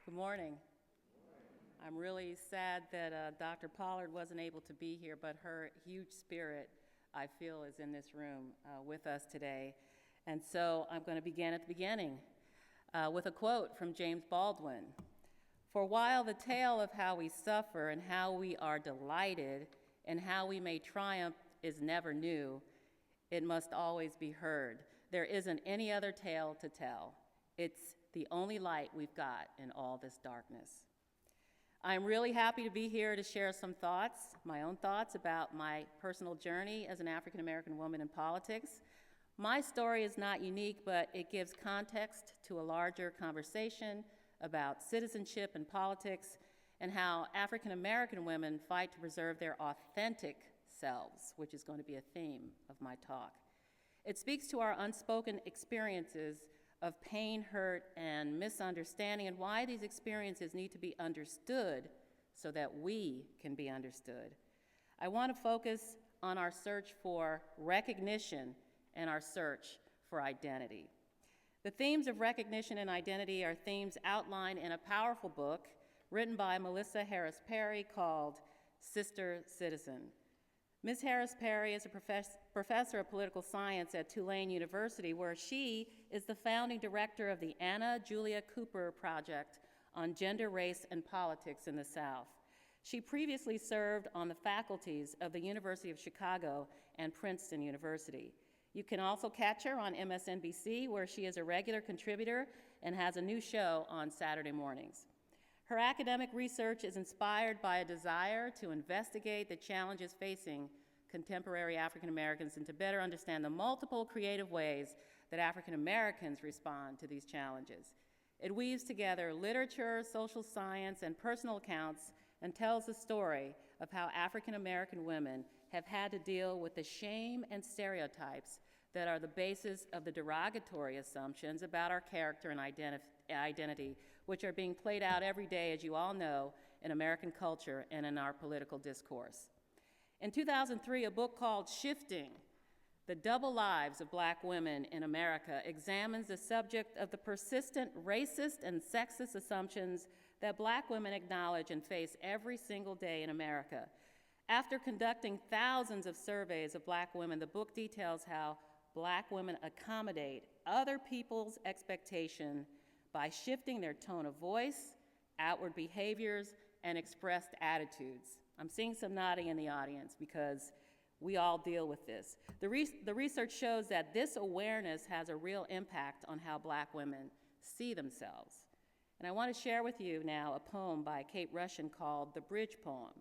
Good morning. I'm really sad that Dr. Pollard wasn't able to be here, but her huge spirit, I feel, is in this room with us today. And so I'm going to begin at the beginning with a quote from James Baldwin. For while the tale of how we suffer and how we are delighted and how we may triumph is never new, it must always be heard. There isn't any other tale to tell. It's the only light we've got in all this darkness. I'm really happy to be here to share some thoughts, my own thoughts about my personal journey as an African American woman in politics. My story is not unique, but it gives context to a larger conversation about citizenship and politics and how African American women fight to preserve their authentic selves, which is going to be a theme of my talk. It speaks to our unspoken experiences of pain, hurt, and misunderstanding, and why these experiences need to be understood so that we can be understood. I want to focus on our search for recognition and our search for identity. The themes of recognition and identity are themes outlined in a powerful book written by Melissa Harris Perry called Sister Citizen. Ms. Harris Perry is a professor of political science at Tulane University, where she is the founding director of the Anna Julia Cooper Project on Gender, Race, and Politics in the South. She previously served on the faculties of the University of Chicago and Princeton University. You can also catch her on MSNBC, where she is a regular contributor and has a new show on Saturday mornings. Her academic research is inspired by a desire to investigate the challenges facing contemporary African Americans and to better understand the multiple creative ways that African Americans respond to these challenges. It weaves together literature, social science, and personal accounts and tells the story of how African American women have had to deal with the shame and stereotypes that are the basis of the derogatory assumptions about our character and identity, which are being played out every day, as you all know, in American culture and in our political discourse. In 2003, a book called Shifting: The Double Lives of Black Women in America examines the subject of the persistent racist and sexist assumptions that Black women acknowledge and face every single day in America. After conducting thousands of surveys of Black women, the book details how Black women accommodate other people's expectation by shifting their tone of voice, outward behaviors, and expressed attitudes. I'm seeing some nodding in the audience because we all deal with this. The research shows that this awareness has a real impact on how Black women see themselves. And I want to share with you now a poem by Kate Rushin called The Bridge Poem.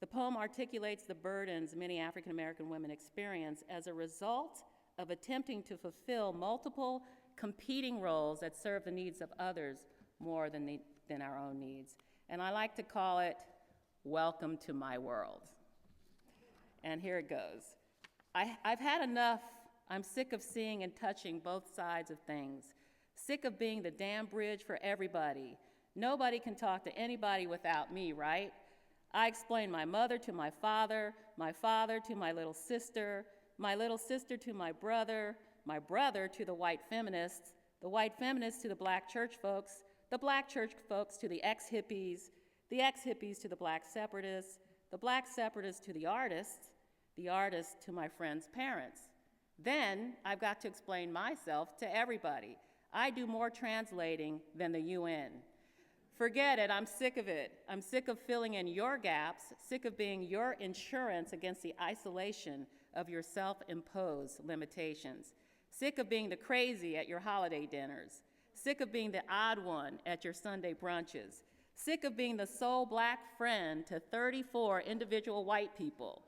The poem articulates the burdens many African American women experience as a result of attempting to fulfill multiple competing roles that serve the needs of others more than our own needs. And I like to call it, Welcome to My World. And here it goes. I've had enough. I'm sick of seeing and touching both sides of things. Sick of being the damn bridge for everybody. Nobody can talk to anybody without me, right? I explain my mother to my father to my little sister to my brother to the white feminists to the Black church folks to the ex-hippies to the Black separatists to the artists to my friends' parents. Then I've got to explain myself to everybody. I do more translating than the UN. Forget it, I'm sick of it. I'm sick of filling in your gaps, sick of being your insurance against the isolation of your self-imposed limitations. Sick of being the crazy at your holiday dinners. Sick of being the odd one at your Sunday brunches. Sick of being the sole Black friend to 34 individual white people.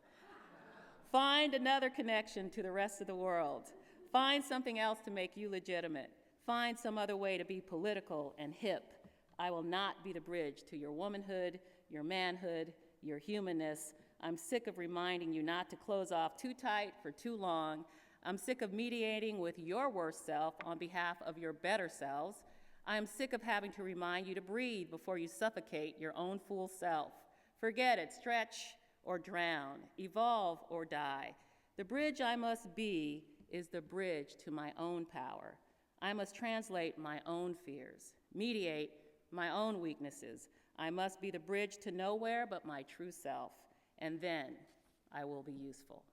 Find another connection to the rest of the world. Find something else to make you legitimate. Find some other way to be political and hip. I will not be the bridge to your womanhood, your manhood, your humanness. I'm sick of reminding you not to close off too tight for too long. I'm sick of mediating with your worst self on behalf of your better selves. I am sick of having to remind you to breathe before you suffocate your own fool self. Forget it, stretch or drown, evolve or die. The bridge I must be is the bridge to my own power. I must translate my own fears, mediate my own weaknesses. I must be the bridge to nowhere but my true self, and then I will be useful.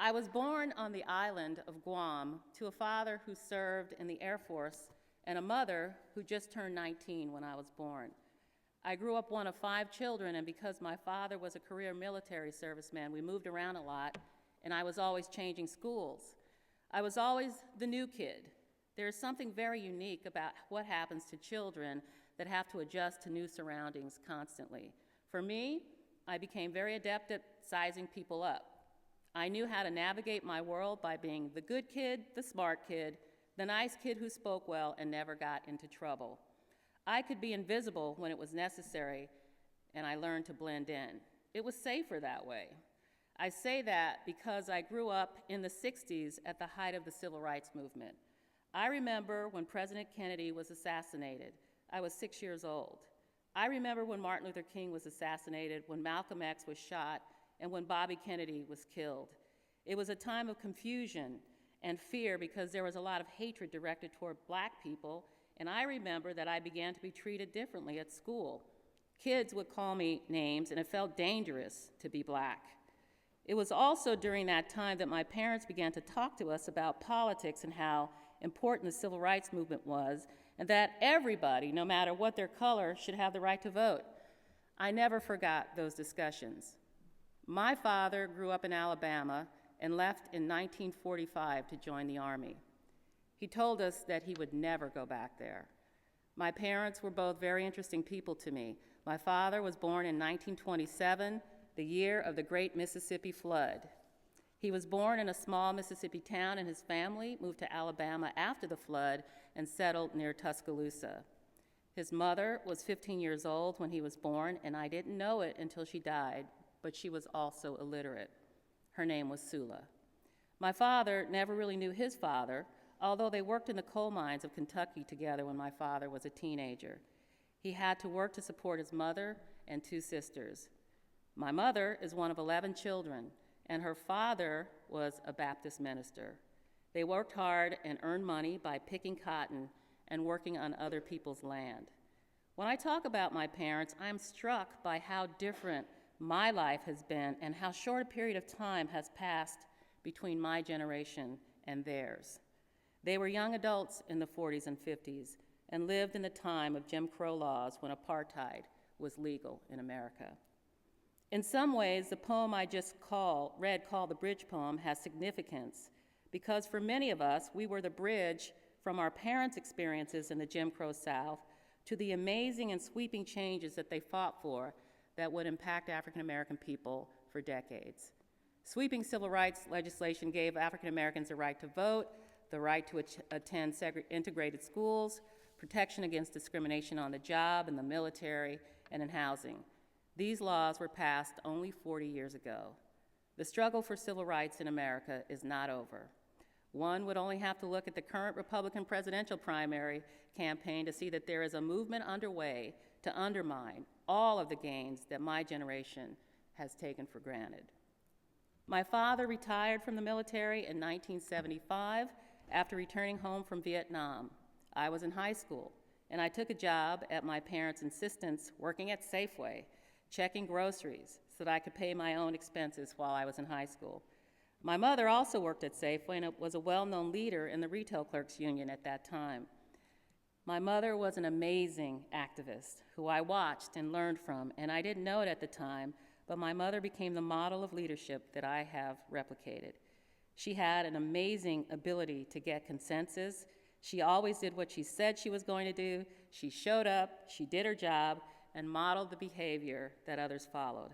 I was born on the island of Guam to a father who served in the Air Force and a mother who just turned 19 when I was born. I grew up one of 5 children, and because my father was a career military serviceman, we moved around a lot, and I was always changing schools. I was always the new kid. There is something very unique about what happens to children that have to adjust to new surroundings constantly. For me, I became very adept at sizing people up. I knew how to navigate my world by being the good kid, the smart kid, the nice kid who spoke well and never got into trouble. I could be invisible when it was necessary, and I learned to blend in. It was safer that way. I say that because I grew up in the 60s at the height of the Civil Rights Movement. I remember when President Kennedy was assassinated. I was 6 years old. I remember when Martin Luther King was assassinated, when Malcolm X was shot, and when Bobby Kennedy was killed. It was a time of confusion and fear because there was a lot of hatred directed toward Black people, and I remember that I began to be treated differently at school. Kids would call me names, and it felt dangerous to be Black. It was also during that time that my parents began to talk to us about politics and how important the Civil Rights Movement was, and that everybody, no matter what their color, should have the right to vote. I never forgot those discussions. My father grew up in Alabama and left in 1945 to join the Army. He told us that he would never go back there. My parents were both very interesting people to me. My father was born in 1927, the year of the Great Mississippi Flood. He was born in a small Mississippi town, and his family moved to Alabama after the flood and settled near Tuscaloosa. His mother was 15 years old when he was born, and I didn't know it until she died, but she was also illiterate. Her name was Sula. My father never really knew his father, although they worked in the coal mines of Kentucky together when my father was a teenager. He had to work to support his mother and 2 sisters. My mother is one of 11 children, and her father was a Baptist minister. They worked hard and earned money by picking cotton and working on other people's land. When I talk about my parents, I am struck by how different my life has been and how short a period of time has passed between my generation and theirs. They were young adults in the 40s and 50s and lived in the time of Jim Crow laws when apartheid was legal in America. In some ways, the poem I just read, called the Bridge Poem, has significance because for many of us, we were the bridge from our parents' experiences in the Jim Crow South to the amazing and sweeping changes that they fought for that would impact African American people for decades. Sweeping civil rights legislation gave African Americans the right to vote, the right to attend integrated schools, protection against discrimination on the job, in the military, and in housing. These laws were passed only 40 years ago. The struggle for civil rights in America is not over. One would only have to look at the current Republican presidential primary campaign to see that there is a movement underway to undermine all of the gains that my generation has taken for granted. My father retired from the military in 1975 after returning home from Vietnam. I was in high school, and I took a job at my parents' insistence working at Safeway, checking groceries so that I could pay my own expenses while I was in high school. My mother also worked at Safeway and was a well-known leader in the Retail Clerks Union at that time. My mother was an amazing activist who I watched and learned from, and I didn't know it at the time, but my mother became the model of leadership that I have replicated. She had an amazing ability to get consensus. She always did what she said she was going to do. She showed up, she did her job, and modeled the behavior that others followed.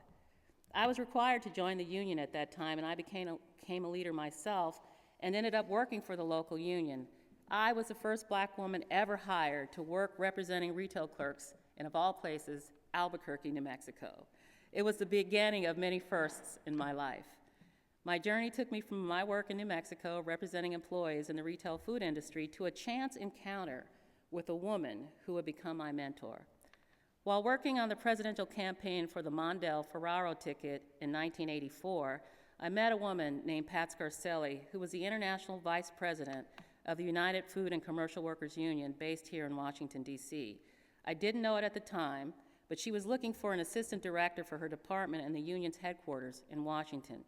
I was required to join the union at that time, and I became a leader myself and ended up working for the local union. I was the first Black woman ever hired to work representing retail clerks in, of all places, Albuquerque, New Mexico. It was the beginning of many firsts in my life. My journey took me from my work in New Mexico representing employees in the retail food industry to a chance encounter with a woman who would become my mentor. While working on the presidential campaign for the Mondale Ferraro ticket in 1984, I met a woman named Pat Scarcelli, who was the International Vice President of the United Food and Commercial Workers Union based here in Washington, D.C. I didn't know it at the time, but she was looking for an assistant director for her department in the union's headquarters in Washington.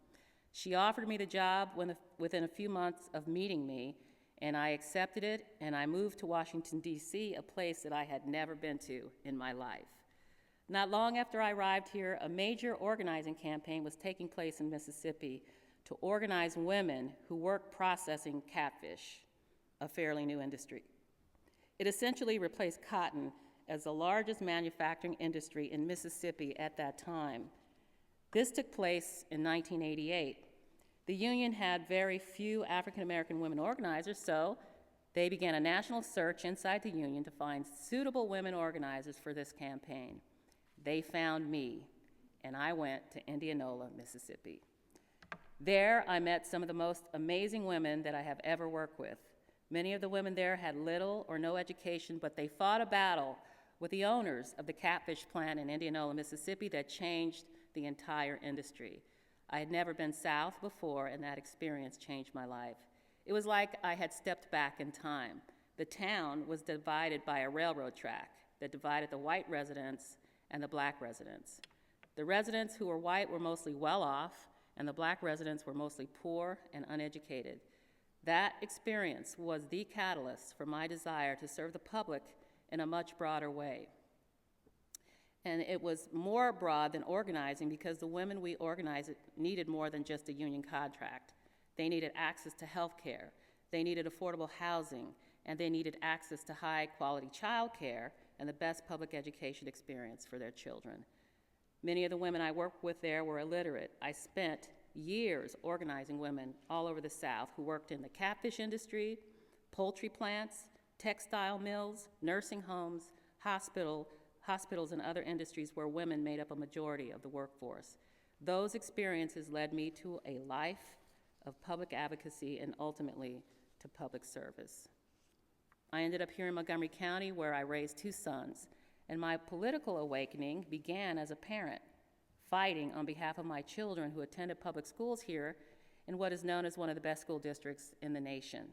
She offered me the job within a few months of meeting me, and I accepted it, and I moved to Washington, D.C., a place that I had never been to in my life. Not long after I arrived here, a major organizing campaign was taking place in Mississippi to organize women who work processing catfish, a fairly new industry. It essentially replaced cotton as the largest manufacturing industry in Mississippi at that time. This took place in 1988. The union had very few African American women organizers, so they began a national search inside the union to find suitable women organizers for this campaign. They found me, and I went to Indianola, Mississippi. There, I met some of the most amazing women that I have ever worked with. Many of the women there had little or no education, but they fought a battle with the owners of the catfish plant in Indianola, Mississippi that changed the entire industry. I had never been south before, and that experience changed my life. It was like I had stepped back in time. The town was divided by a railroad track that divided the white residents and the black residents. The residents who were white were mostly well off, and the black residents were mostly poor and uneducated. That experience was the catalyst for my desire to serve the public in a much broader way. And it was more broad than organizing because the women we organized needed more than just a union contract. They needed access to health care, they needed affordable housing, and they needed access to high-quality child care and the best public education experience for their children. Many of the women I worked with there were illiterate. I spent years organizing women all over the South who worked in the catfish industry, poultry plants, textile mills, nursing homes, hospitals, and other industries where women made up a majority of the workforce. Those experiences led me to a life of public advocacy and ultimately to public service. I ended up here in Montgomery County where I raised 2 sons, and my political awakening began as a parent, fighting on behalf of my children who attended public schools here in what is known as one of the best school districts in the nation.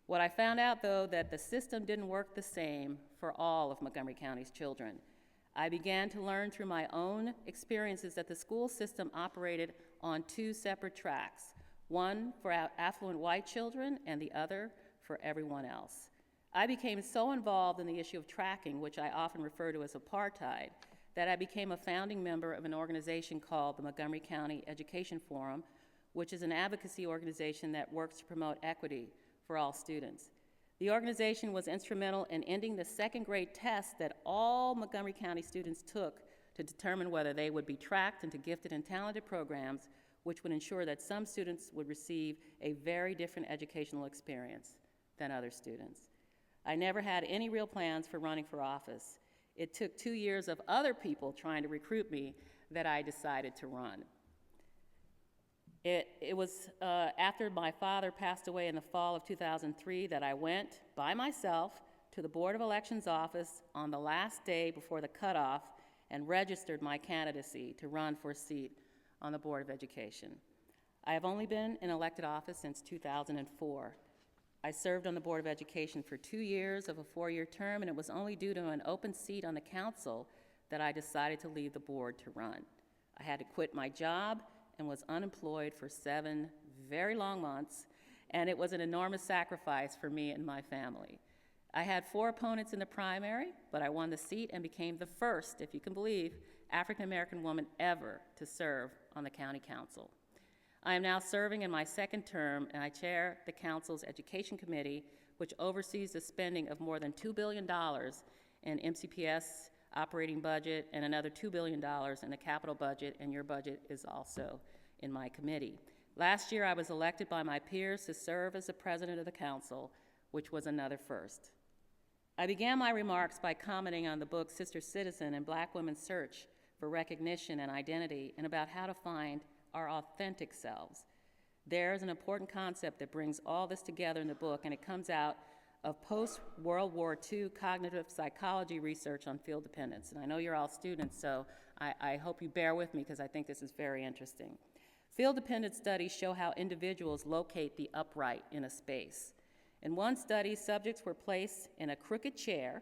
What I found out, though, that the system didn't work the same for all of Montgomery County's children. I began to learn through my own experiences that the school system operated on 2 separate tracks, one for affluent white children and the other for everyone else. I became so involved in the issue of tracking, which I often refer to as apartheid, that I became a founding member of an organization called the Montgomery County Education Forum, which is an advocacy organization that works to promote equity for all students. The organization was instrumental in ending the 2nd grade test that all Montgomery County students took to determine whether they would be tracked into gifted and talented programs, which would ensure that some students would receive a very different educational experience than other students. I never had any real plans for running for office. It took 2 years of other people trying to recruit me that I decided to run. It was after my father passed away in the fall of 2003 that I went by myself to the Board of Elections office on the last day before the cutoff and registered my candidacy to run for a seat on the Board of Education. I have only been in elected office since 2004. I served on the Board of Education for 2 years of a 4-year term, and it was only due to an open seat on the council that I decided to leave the board to run. I had to quit my job and was unemployed for 7 very long months, and it was an enormous sacrifice for me and my family. I had 4 opponents in the primary, but I won the seat and became the first, if you can believe, African-American woman ever to serve on the county council. I am now serving in my 2nd term, and I chair the council's education committee, which oversees the spending of more than $2 billion in MCPS operating budget and another $2 billion in the capital budget, and your budget is also in my committee. Last year, I was elected by my peers to serve as the president of the council, which was another first. I began my remarks by commenting on the book Sister Citizen and Black Women's Search for Recognition and Identity, and about how to find our authentic selves. There's an important concept that brings all this together in the book, and it comes out of post-World War II cognitive psychology research on field dependence. And I know you're all students, so I hope you bear with me because I think this is very interesting. Field dependent studies show how individuals locate the upright in a space. In one study, subjects were placed in a crooked chair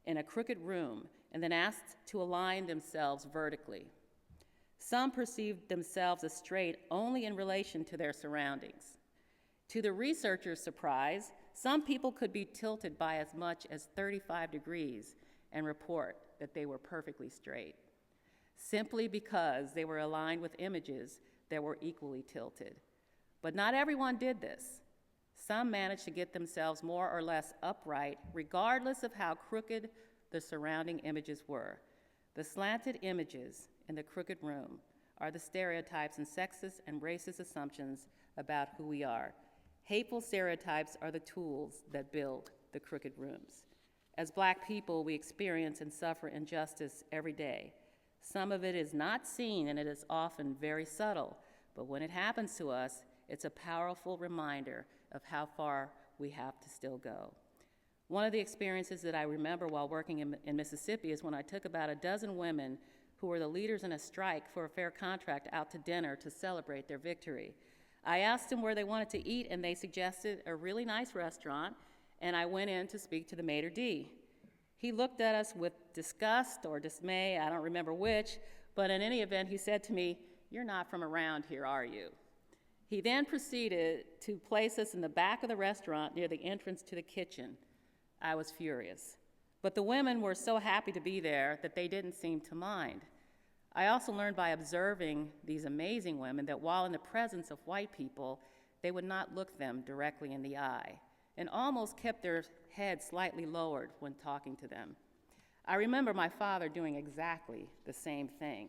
in a crooked room and then asked to align themselves vertically. Some perceived themselves as straight only in relation to their surroundings. To the researchers' surprise, some people could be tilted by as much as 35 degrees and report that they were perfectly straight, simply because they were aligned with images that were equally tilted. But not everyone did this. Some managed to get themselves more or less upright, regardless of how crooked the surrounding images were. The slanted images in the crooked room are the stereotypes and sexist and racist assumptions about who we are. Hateful stereotypes are the tools that build the crooked rooms. As Black people, we experience and suffer injustice every day. Some of it is not seen and it is often very subtle, but when it happens to us, it's a powerful reminder of how far we have to still go. One of the experiences that I remember while working in Mississippi is when I took about a dozen women who were the leaders in a strike for a fair contract out to dinner to celebrate their victory. I asked them where they wanted to eat, and they suggested a really nice restaurant, and I went in to speak to the maitre d'. He looked at us with disgust or dismay, I don't remember which, but in any event, he said to me, "You're not from around here, are you?" He then proceeded to place us in the back of the restaurant near the entrance to the kitchen. I was furious, but the women were so happy to be there that they didn't seem to mind. I also learned by observing these amazing women that while in the presence of white people, they would not look them directly in the eye and almost kept their heads slightly lowered when talking to them. I remember my father doing exactly the same thing.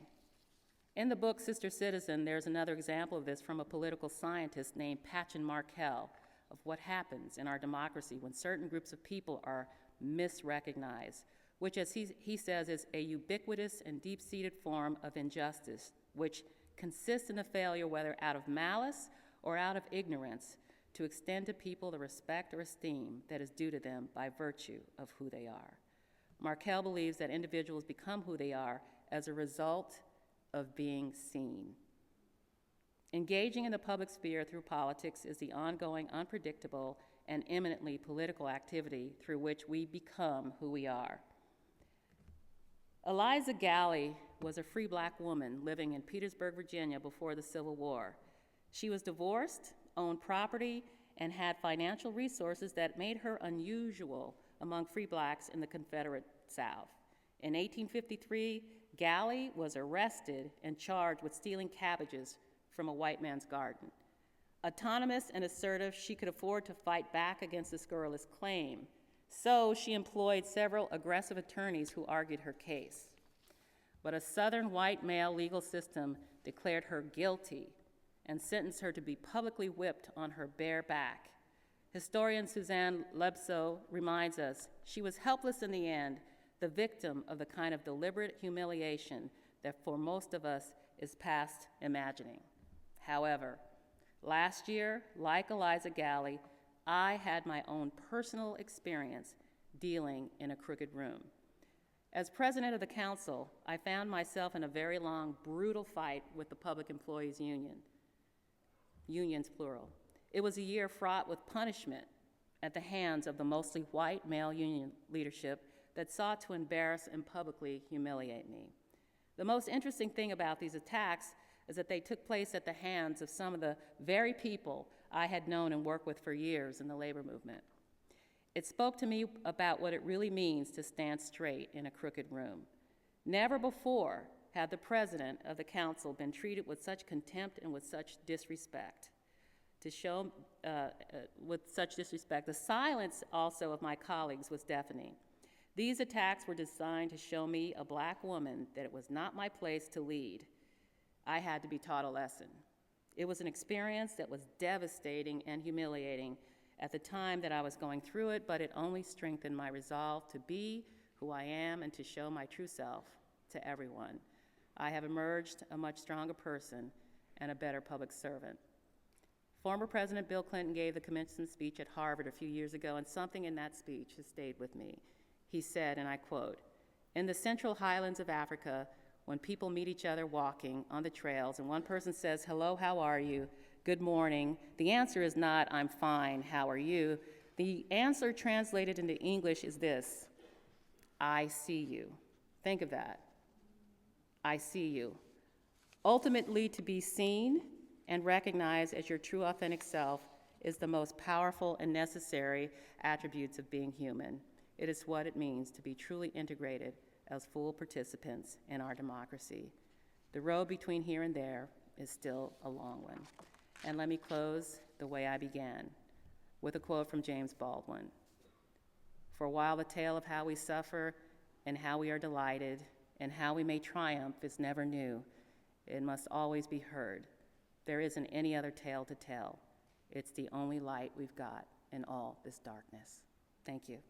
In the book, Sister Citizen, there's another example of this from a political scientist named Patchen Markell of what happens in our democracy when certain groups of people are misrecognized, which, as he says, is a ubiquitous and deep-seated form of injustice, which consists in the failure, whether out of malice or out of ignorance, to extend to people the respect or esteem that is due to them by virtue of who they are. Markell believes that individuals become who they are as a result of being seen. Engaging in the public sphere through politics is the ongoing, unpredictable, and imminently political activity through which we become who we are. Eliza Galley was a free Black woman living in Petersburg, Virginia before the Civil War. She was divorced, owned property, and had financial resources that made her unusual among free Blacks in the Confederate South. In 1853, Galley was arrested and charged with stealing cabbages from a white man's garden. Autonomous and assertive, she could afford to fight back against this scurrilous claim. So she employed several aggressive attorneys who argued her case. But a Southern white male legal system declared her guilty and sentenced her to be publicly whipped on her bare back. Historian Suzanne Lebso reminds us she was helpless in the end, the victim of the kind of deliberate humiliation that for most of us is past imagining. However, last year, like Eliza Galley, I had my own personal experience dealing in a crooked room. As president of the council, I found myself in a very long, brutal fight with the Public Employees Union, unions plural. It was a year fraught with punishment at the hands of the mostly white male union leadership that sought to embarrass and publicly humiliate me. The most interesting thing about these attacks is that they took place at the hands of some of the very people I had known and worked with for years in the labor movement. It spoke to me about what it really means to stand straight in a crooked room. Never before had the president of the council been treated with such contempt and with such disrespect. With such disrespect, the silence also of my colleagues was deafening. These attacks were designed to show me, a Black woman, that it was not my place to lead. I had to be taught a lesson. It was an experience that was devastating and humiliating at the time that I was going through it, but it only strengthened my resolve to be who I am and to show my true self to everyone. I have emerged a much stronger person and a better public servant. Former President Bill Clinton gave the commencement speech at Harvard a few years ago, and something in that speech has stayed with me. He said, and I quote, "In the central highlands of Africa, when people meet each other walking on the trails and one person says, 'Hello, how are you? Good morning,' the answer is not, 'I'm fine, how are you?' The answer translated into English is this: 'I see you.'" Think of that. I see you. Ultimately, to be seen and recognized as your true authentic self is the most powerful and necessary attributes of being human. It is what it means to be truly integrated as full participants in our democracy. The road between here and there is still a long one. And let me close the way I began, with a quote from James Baldwin. "For while the tale of how we suffer and how we are delighted and how we may triumph is never new, it must always be heard. There isn't any other tale to tell. It's the only light we've got in all this darkness." Thank you.